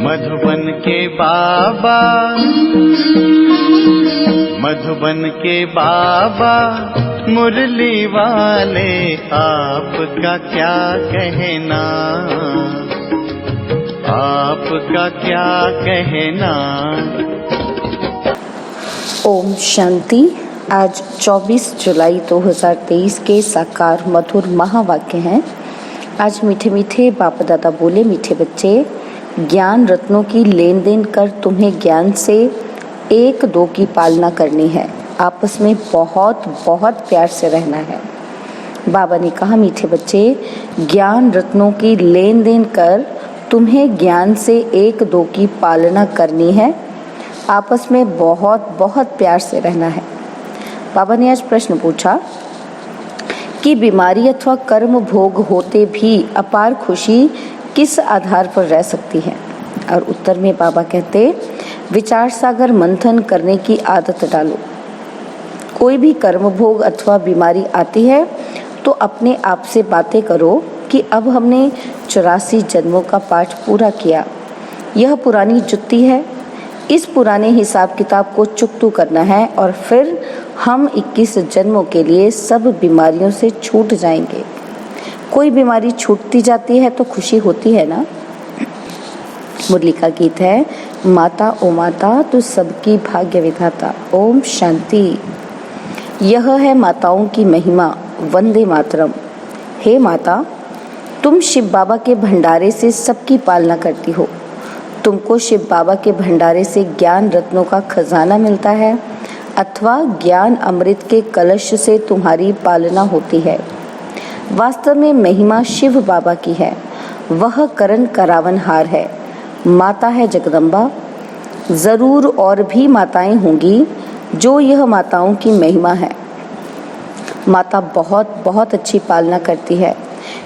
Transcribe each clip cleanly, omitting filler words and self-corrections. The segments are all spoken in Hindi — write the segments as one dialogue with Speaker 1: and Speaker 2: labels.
Speaker 1: मधुबन के बाबा, मधुबन के बाबा मुरली वाले, आपका क्या कहना, आपका क्या कहना।
Speaker 2: ओम शांति। आज 24 जुलाई 2023 के साकार मधुर महावाक्य हैं। आज मीठे मीठे बाप दादा बोले, मीठे बच्चे, ज्ञान रत्नों की लेन देन कर तुम्हें ज्ञान से एक दो की पालना करनी है। आपस में बहुत बहुत प्यार से रहना है। बाबा ने कहा, मीठे बच्चे, ज्ञान रत्नों की लेन देन कर तुम्हें ज्ञान से एक दो की पालना करनी है। आपस में बहुत बहुत प्यार से रहना है। बाबा ने आज प्रश्न पूछा कि बीमारी अथवा कर्म भोग होते भी अपार खुशी किस आधार पर रह सकती है। और उत्तर में बाबा कहते, विचार सागर मंथन करने की आदत डालो। कोई भी कर्म भोग अथवा बीमारी आती है तो अपने आप से बातें करो कि अब हमने 84 जन्मों का पाठ पूरा किया। यह पुरानी जुत्ती है। इस पुराने हिसाब किताब को चुकतू करना है और फिर हम 21 जन्मों के लिए सब बीमारियों से छूट जाएंगे। कोई बीमारी छूटती जाती है तो खुशी होती है ना। मुरली का गीत है, माता ओ माता तू सबकी भाग्य विधाता। ओम शांति। यह है माताओं की महिमा, वंदे मातरम। हे माता, तुम शिव बाबा के भंडारे से सबकी पालना करती हो। तुमको शिव बाबा के भंडारे से ज्ञान रत्नों का खजाना मिलता है अथवा ज्ञान अमृत के कलश से तुम्हारी पालना होती है। वास्तव में महिमा शिव बाबा की है। वह करण करावनहार है, माता है जगदम्बा। जरूर और भी माताएं होंगी जो यह माताओं की महिमा है। माता बहुत बहुत अच्छी पालना करती है।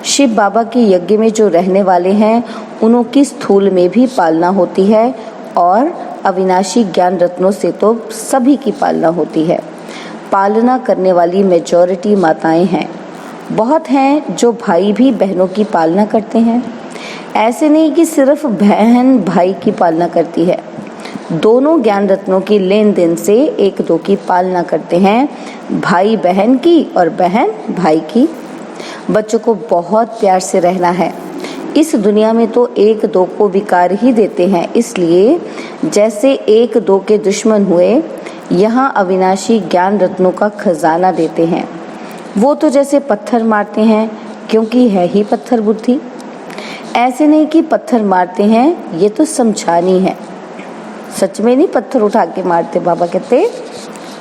Speaker 2: शिव बाबा के यज्ञ में जो रहने वाले हैं उन्हों की स्थूल में भी पालना होती है और अविनाशी ज्ञान रत्नों से तो सभी की पालना होती है। पालना करने वाली मेजॉरिटी माताएं हैं। बहुत हैं जो भाई भी बहनों की पालना करते हैं। ऐसे नहीं कि सिर्फ बहन भाई की पालना करती है, दोनों ज्ञान रत्नों की लेन देन से एक दो की पालना करते हैं, भाई बहन की और बहन भाई की। बच्चों को बहुत प्यार से रहना है। इस दुनिया में तो एक दो को विकार ही देते हैं, इसलिए जैसे एक दो के दुश्मन हुए, यहाँ अविनाशी ज्ञान रत्नों का खजाना देते हैं। वो तो जैसे पत्थर मारते हैं, क्योंकि है ही पत्थर बुद्धि। ऐसे नहीं कि पत्थर मारते हैं, ये तो समझानी है। सच में नहीं पत्थर उठा के मारते। बाबा कहते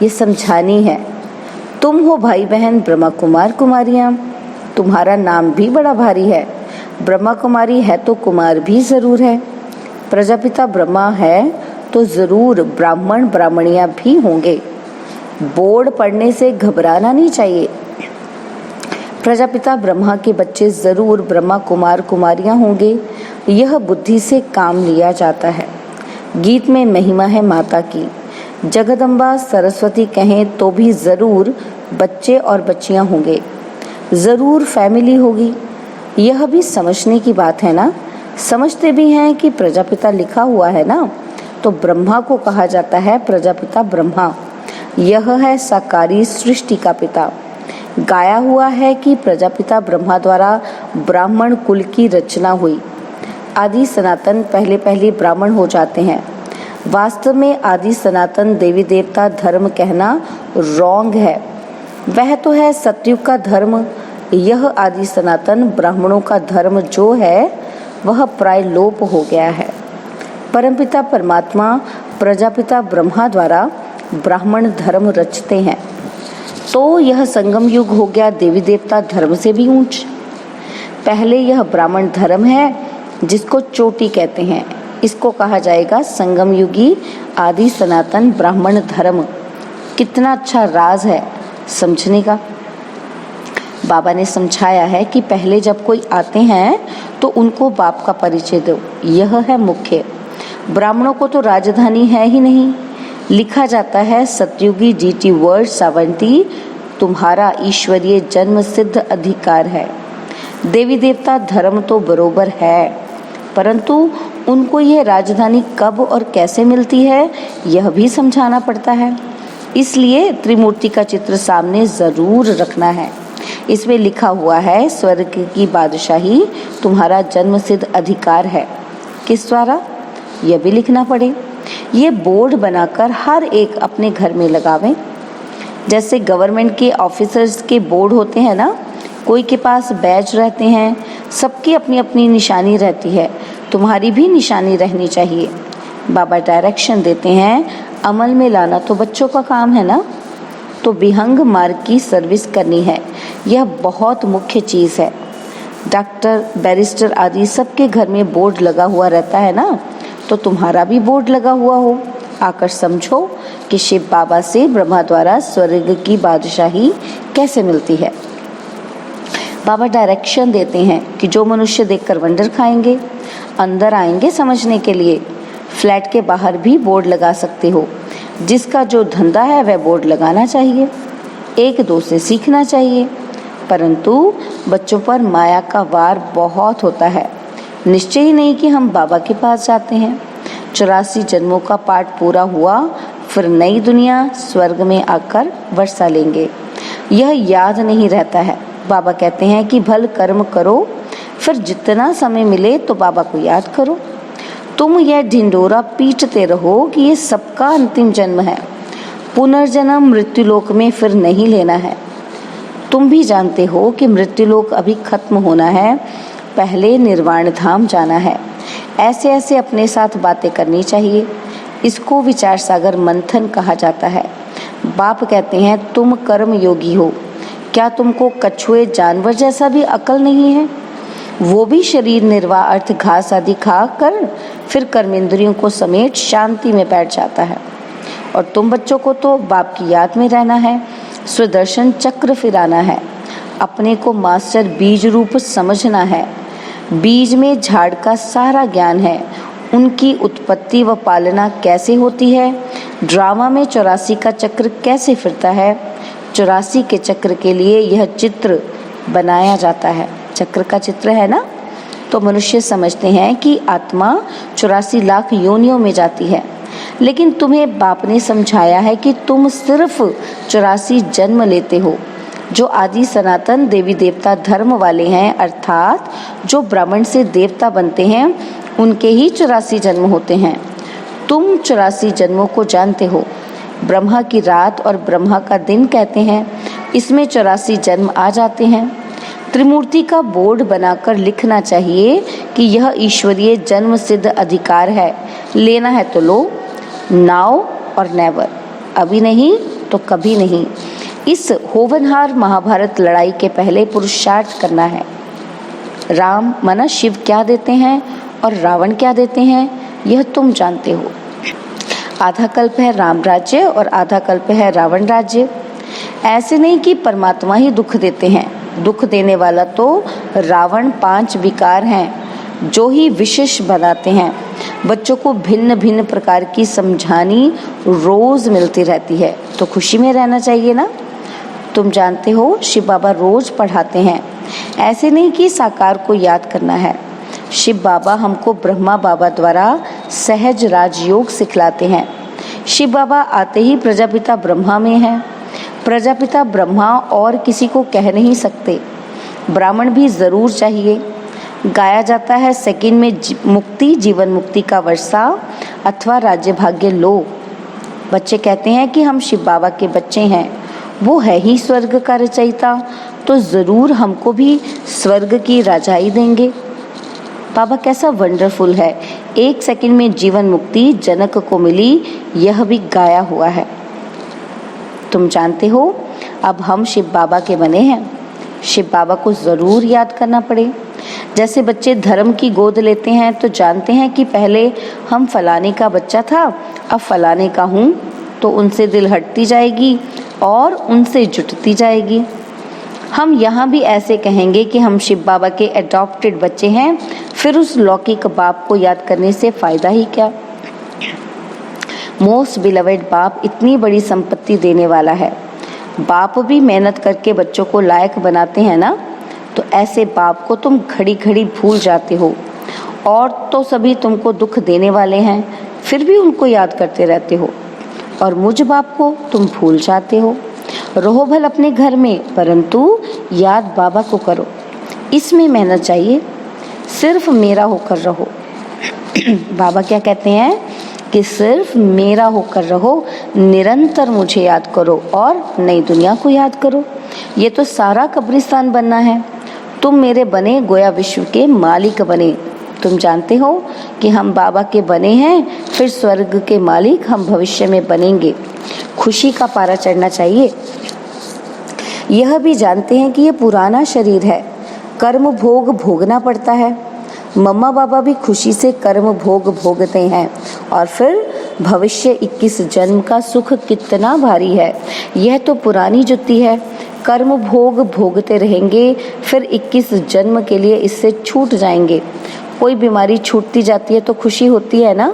Speaker 2: ये समझानी है। तुम हो भाई बहन ब्रह्मा कुमार कुमारियाँ। तुम्हारा नाम भी बड़ा भारी है। ब्रह्मा कुमारी है तो कुमार भी जरूर है। प्रजापिता ब्रह्मा है तो जरूर ब्राह्मण ब्राह्मणियाँ भी होंगे। बोर्ड पढ़ने से घबराना नहीं चाहिए। प्रजापिता ब्रह्मा के बच्चे जरूर ब्रह्मा कुमार कुमारियाँ होंगे। यह बुद्धि से काम लिया जाता है। गीत में महिमा है माता की। जगदम्बा सरस्वती कहें तो भी जरूर बच्चे और बच्चियाँ होंगे, जरूर फैमिली होगी। यह भी समझने की बात है ना। समझते भी हैं कि प्रजापिता लिखा हुआ है ना, तो ब्रह्मा को कहा जाता है प्रजापिता ब्रह्मा। यह है साकारी सृष्टि का पिता। गाया हुआ है कि प्रजापिता ब्रह्मा द्वारा ब्राह्मण कुल की रचना हुई। आदि सनातन पहले पहले ब्राह्मण हो जाते हैं। वास्तव में आदि सनातन देवी देवता धर्म कहना रॉन्ग है। वह तो है सतयुग का धर्म। यह आदि सनातन ब्राह्मणों का धर्म जो है वह प्राय लोप हो गया है। परमपिता परमात्मा प्रजापिता ब्रह्मा द्वारा ब्राह्मण धर्म रचते हैं, तो यह संगम युग हो गया देवी देवता धर्म से भी ऊंच। पहले यह ब्राह्मण धर्म है जिसको चोटी कहते हैं, इसको कहा जाएगा संगम युगी आदि सनातन ब्राह्मण धर्म। कितना अच्छा राज है समझने का। बाबा ने समझाया है कि पहले जब कोई आते हैं तो उनको बाप का परिचय दो, यह है मुख्य। ब्राह्मणों को तो राजधानी है ही नहीं। लिखा जाता है सतयुगी जीटी वर्ड 70 तुम्हारा ईश्वरीय जन्म सिद्ध अधिकार है। देवी देवता धर्म तो बरोबर है, परंतु उनको यह राजधानी कब और कैसे मिलती है यह भी समझाना पड़ता है। इसलिए त्रिमूर्ति का चित्र सामने जरूर रखना है। इसमें लिखा हुआ है, स्वर्ग की बादशाही तुम्हारा जन्मसिद्ध अधिकार है। किस द्वारा, यह भी लिखना पड़े। ये बोर्ड बनाकर हर एक अपने घर में लगावें। जैसे गवर्नमेंट के ऑफिसर्स के बोर्ड होते हैं ना, कोई के पास बैज रहते हैं, सबकी अपनी अपनी निशानी रहती है, तुम्हारी भी निशानी रहनी चाहिए। बाबा डायरेक्शन देते हैं, अमल में लाना तो बच्चों का काम है ना, तो विहंग मार्ग की सर्विस करनी है। यह बहुत मुख्य चीज़ है। डॉक्टर, बैरिस्टर आदि सबके घर में बोर्ड लगा हुआ रहता है ना, तो तुम्हारा भी बोर्ड लगा हुआ हो। आकर समझो कि शिव बाबा से ब्रह्मा द्वारा स्वर्ग की बादशाही कैसे मिलती है। बाबा डायरेक्शन देते हैं कि जो मनुष्य देखकर वंडर खाएंगे, अंदर आएंगे समझने के लिए। फ्लैट के बाहर भी बोर्ड लगा सकते हो। जिसका जो धंधा है वह बोर्ड लगाना चाहिए, एक दो से सीखना चाहिए। परंतु बच्चों पर माया का वार बहुत होता है। निश्चय ही नहीं कि हम बाबा के पास जाते हैं। 84 जन्मों का पाठ पूरा हुआ, फिर नई दुनिया स्वर्ग में आकर वर्षा लेंगे, यह याद नहीं रहता है। बाबा कहते हैं कि भल कर्म करो, फिर जितना समय मिले तो बाबा को याद करो। तुम यह ढिंडोरा पीटते रहो कि ये सबका अंतिम जन्म है, पुनर्जन्म मृत्युलोक में फिर नहीं लेना है। तुम भी जानते हो कि मृत्युलोक अभी खत्म होना है, पहले निर्वाण धाम जाना है। ऐसे ऐसे अपने साथ बातें करनी चाहिए। इसको विचार सागर मंथन कहा जाता है। बाप कहते हैं, तुम कर्म योगी हो, क्या तुमको कछुए जानवर जैसा भी अकल नहीं है? वो भी शरीर निर्वाह अर्थ घास आदि खा कर फिर कर्मेंद्रियों को समेट शांति में बैठ जाता है। और तुम बच्चों को तो बाप की याद में रहना है, सुदर्शन चक्र फिराना है, अपने को मास्टर बीज रूप समझना है। बीज में झाड़ का सारा ज्ञान है, उनकी उत्पत्ति व पालना कैसे होती है, ड्रामा में 84 का चक्र कैसे फिरता है। 84 के चक्र के लिए यह चित्र बनाया जाता है। चक्र का चित्र है ना, तो मनुष्य समझते हैं कि आत्मा 84 लाख योनियों में जाती है, लेकिन तुम्हें बाप ने समझाया है कि तुम सिर्फ 84 जन्म लेते हो। जो आदि सनातन देवी देवता धर्म वाले हैं, अर्थात जो ब्राह्मण से देवता बनते हैं, उनके ही 84 जन्म होते हैं। तुम 84 जन्मों को जानते हो। ब्रह्मा की रात और ब्रह्मा का दिन कहते हैं, इसमें 84 जन्म आ जाते हैं। त्रिमूर्ति का बोर्ड बनाकर लिखना चाहिए कि यह ईश्वरीय जन्म सिद्ध अधिकार है, लेना है तो लो, नाउ और नेवर, अभी नहीं तो कभी नहीं। इस होवनहार महाभारत लड़ाई के पहले पुरुषार्थ करना है। राम माना शिव क्या देते हैं और रावण क्या देते हैं, यह तुम जानते हो। आधा कल्प है राम राज्य और आधा कल्प है रावण राज्य। ऐसे नहीं कि परमात्मा ही दुख देते हैं, दुख देने वाला तो रावण 5 विकार हैं जो ही विशेष बनाते हैं। बच्चों को भिन्न भिन्न प्रकार की समझानी रोज मिलती रहती है, तो खुशी में रहना चाहिए ना। तुम जानते हो शिव बाबा रोज पढ़ाते हैं, ऐसे नहीं कि साकार को याद करना है। शिव बाबा हमको ब्रह्मा बाबा द्वारा सहज राजयोग सिखलाते हैं। शिव बाबा आते ही प्रजापिता ब्रह्मा में है। प्रजापिता ब्रह्मा और किसी को कह नहीं सकते, ब्राह्मण भी जरूर चाहिए। गाया जाता है, सेकंड में मुक्ति, जीवन मुक्ति का वर्षा अथवा राज्य भाग्य लो। बच्चे कहते हैं कि हम शिव बाबा के बच्चे हैं, वो है ही स्वर्ग का रचयिता, तो जरूर हमको भी स्वर्ग की राजाई देंगे। बाबा कैसा वंडरफुल है, 1 सेकंड में जीवन मुक्ति जनक को मिली, यह भी गाया हुआ है। तुम जानते हो अब हम शिव बाबा के बने हैं, शिव बाबा को जरूर याद करना पड़े। जैसे बच्चे धर्म की गोद लेते हैं तो जानते हैं कि पहले हम फलाने का बच्चा था, अब फलाने का हूँ, तो उनसे दिल हटती जाएगी और उनसे जुटती जाएगी। हम यहाँ भी ऐसे कहेंगे कि हम शिव बाबा के एडॉप्टेड बच्चे हैं, फिर उस लौकिक बाप को याद करने से फायदा ही क्या। मोस्ट बिलवेड बाप इतनी बड़ी संपत्ति देने वाला है। बाप भी मेहनत करके बच्चों को लायक बनाते हैं ना, तो ऐसे बाप को तुम घड़ी घड़ी भूल जाते हो। और तो सभी तुमको दुख देने वाले हैं, फिर भी उनको याद करते रहते हो और मुझ बाप को तुम भूल जाते हो। रहो भल अपने घर में, परंतु याद बाबा को करो। इसमें मेहनत चाहिए, सिर्फ मेरा होकर रहो। बाबा क्या कहते हैं कि सिर्फ मेरा होकर रहो, निरंतर मुझे याद करो और नई दुनिया को याद करो। ये तो सारा कब्रिस्तान बनना है। तुम मेरे बने, गोया विश्व के मालिक बने। तुम जानते हो कि हम बाबा के बने हैं, फिर स्वर्ग के मालिक हम भविष्य में बनेंगे। खुशी का पारा चढ़ना चाहिए। यह भी जानते हैं कि ये पुराना शरीर है, कर्म भोग भोगना पड़ता है। मम्मा बाबा भी खुशी से कर्म भोग भोगते हैं और फिर भविष्य 21 जन्म का सुख कितना भारी है। यह तो पुरानी जुत्ती है, कर्म भोग भोगते रहेंगे, फिर 21 जन्म के लिए इससे छूट जाएंगे। कोई बीमारी छूटती जाती है तो खुशी होती है ना,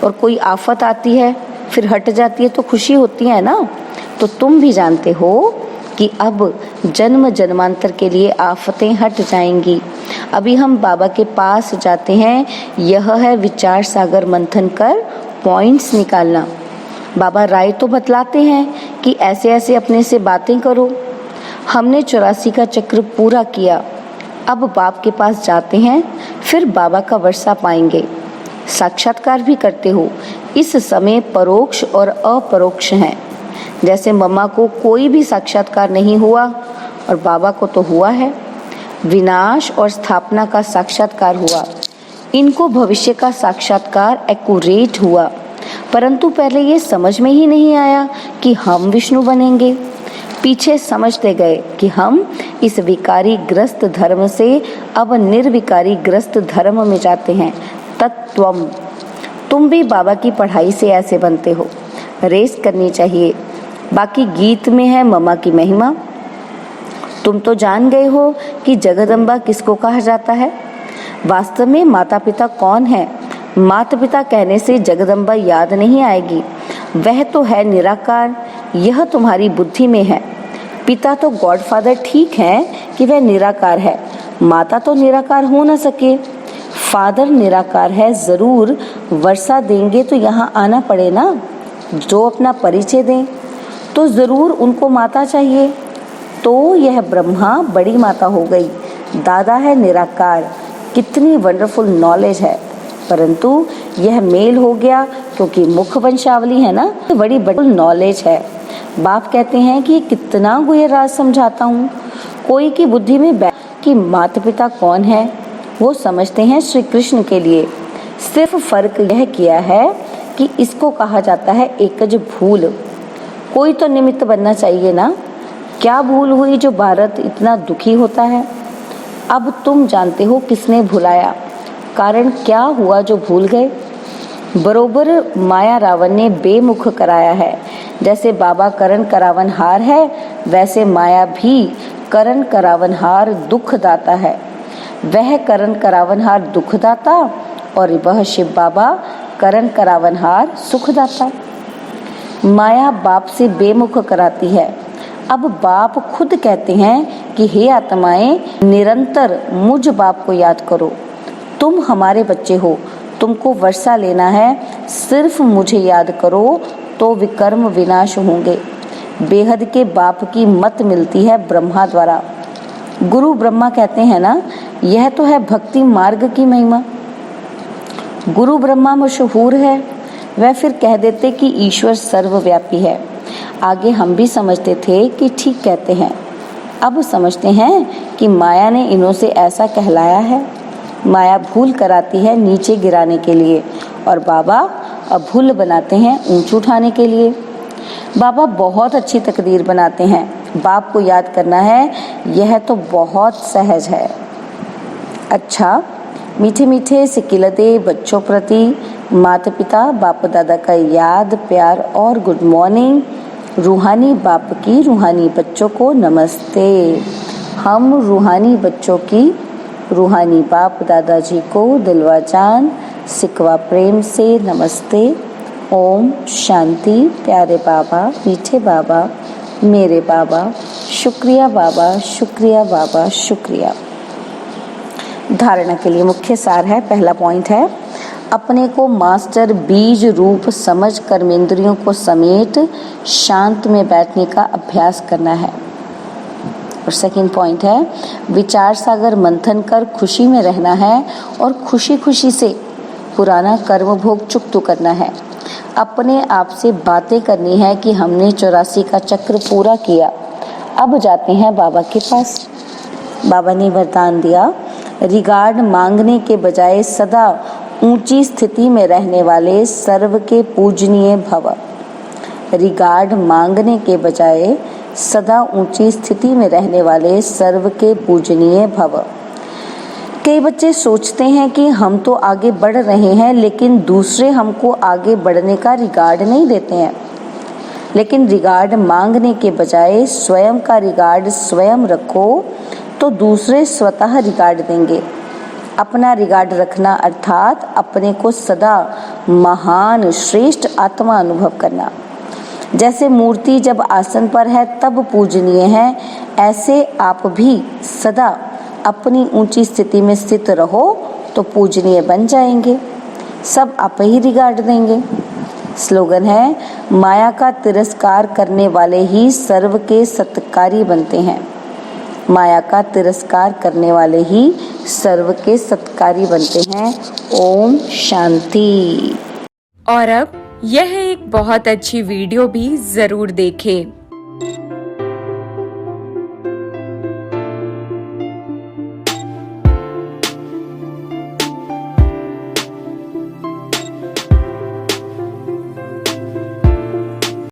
Speaker 2: और कोई आफत आती है फिर हट जाती है तो खुशी होती है ना। तो तुम भी जानते हो कि अब जन्म जन्मांतर के लिए आफतें हट जाएंगी। अभी हम बाबा के पास जाते हैं, यह है विचार सागर मंथन कर पॉइंट्स निकालना। बाबा राय तो बतलाते हैं कि ऐसे ऐसे अपने से बातें करो। हमने 84 का चक्र पूरा किया, अब बाप के पास जाते हैं, फिर बाबा का वर्षा पाएंगे। साक्षात्कार भी करते हो। इस समय परोक्ष और अपरोक्ष हैं। जैसे मम्मा को कोई भी साक्षात्कार नहीं हुआ और बाबा को तो हुआ है। विनाश और स्थापना का साक्षात्कार हुआ, इनको भविष्य का साक्षात्कार एक्यूरेट हुआ। परंतु पहले ये समझ में ही नहीं आया कि हम विष्णु बनेंगे। पीछे समझते गए कि हम इस विकारी ग्रस्त धर्म से अब निर्विकारी ग्रस्त धर्म में जाते हैं। तत्वम। तुम भी बाबा की पढ़ाई से ऐसे बनते हो। रेस करनी चाहिए। बाकी गीत में है मम्मा की महिमा। तुम तो जान गए हो कि जगदम्बा किसको कहा जाता है। वास्तव में माता पिता कौन है? माता पिता कहने से जगदम्बा याद नहीं आएगी। वह तो है निराकार। यह तुम्हारी बुद्धि में है। पिता तो गॉडफादर ठीक है कि वह निराकार है, माता तो निराकार हो न सके। फादर निराकार है, जरूर वर्षा देंगे तो यहाँ आना पड़े ना। जो अपना परिचय दें तो जरूर उनको माता चाहिए। तो यह ब्रह्मा बड़ी माता हो गई, दादा है निराकार। कितनी वंडरफुल नॉलेज है। परंतु यह मेल हो गया क्योंकि मुख वंशावली है ना, बड़ी बड़ी नॉलेज है। बाप कहते हैं कि कितना गुह्य राज समझाता हूँ। कोई की बुद्धि में कि माता पिता कौन है, वो समझते हैं श्री कृष्ण के लिए। सिर्फ फर्क यह किया है कि इसको कहा जाता है एकज भूल। कोई तो निमित्त बनना चाहिए ना। क्या भूल हुई जो भारत इतना दुखी होता है? अब तुम जानते हो किसने भुलाया, कारण क्या हुआ जो भूल गए। बरोबर माया रावण ने बेमुख कराया है। जैसे बाबा करण करावनहार है, वैसे माया भी करण करावनहार दुखदाता है। वह करण करावनहार दुखदाता और वह शिव बाबा करण करावनहार सुखदाता। माया बाप से बेमुख कराती है। अब बाप खुद कहते हैं कि हे आत्माएं, निरंतर मुझ बाप को याद करो। तुम हमारे बच्चे हो, तुमको वर्षा लेना है, सिर्फ मुझे याद करो तो विकर्म विनाश होंगे। बेहद के बाप की मत मिलती है ब्रह्मा द्वारा। गुरु ब्रह्मा कहते हैं ना, यह तो है भक्ति मार्ग की महिमा। गुरु ब्रह्मा मशहूर है, वह फिर कह देते कि ईश्वर सर्वव्यापी है। आगे हम भी समझते थे कि ठीक कहते हैं, अब समझते हैं कि माया ने इन्हों से ऐसा कहलाया है। माया भूल कराती है नीचे गिराने के लिए और बाबा अभूल बनाते हैं ऊंच उठाने के लिए। बाबा बहुत अच्छी तकदीर बनाते हैं। बाप को याद करना है, यह तो बहुत सहज है। अच्छा, मीठे मीठे सिकिलते बच्चों प्रति माता पिता बाप दादा का याद, प्यार और गुड मॉर्निंग। रूहानी बाप की रूहानी बच्चों को नमस्ते। हम रूहानी बच्चों की रूहानी बाप दादाजी को दिलवा जान सिकवा प्रेम से नमस्ते। ओम शांति। प्यारे बाबा, मीठे बाबा, मेरे बाबा, शुक्रिया बाबा, शुक्रिया बाबा, शुक्रिया। धारणा के लिए मुख्य सार है। पहला पॉइंट है, अपने को मास्टर बीज रूप समझ कर्मेंद्रियों को समेट शांत में बैठने का अभ्यास करना है। और सेकंड पॉइंट है, विचार सागर मंथन कर खुशी में रहना है और खुशी खुशी से पुराना कर्म भोग चुकता करना है। अपने आप से बातें करनी है कि हमने 84 का चक्र पूरा किया, अब जाते हैं बाबा के पास। बाबा ने वरदान दिया, रिगार्ड मांगने के बजाय सदा ऊंची स्थिति में रहने वाले सर्व के पूजनीय भव। रिगार्ड मांगने के बजाय सदा ऊंची स्थिति में रहने वाले सर्व के पूजनीय भव। कई बच्चे सोचते हैं कि हम तो आगे बढ़ रहे हैं, लेकिन दूसरे हमको आगे बढ़ने का रिगार्ड नहीं देते हैं। लेकिन रिगार्ड मांगने के बजाय स्वयं का रिगार्ड स्वयं रखो तो दूसरे स्वतः रिगार्ड देंगे। अपना रिगार्ड रखना अर्थात अपने को सदा महान श्रेष्ठ आत्मा अनुभव करना। जैसे मूर्ति जब आसन पर है तब पूजनीय है, ऐसे आप भी सदा अपनी ऊंची स्थिति में स्थित रहो तो पूजनीय बन जाएंगे, सब आप ही रिगार्ड देंगे। स्लोगन है, माया का तिरस्कार करने वाले ही सर्व के सत्कारी बनते हैं। माया का तिरस्कार करने वाले ही सर्व के सत्कारी बनते हैं। ओम शांति।
Speaker 3: और अब यह एक बहुत अच्छी वीडियो भी जरूर देखें।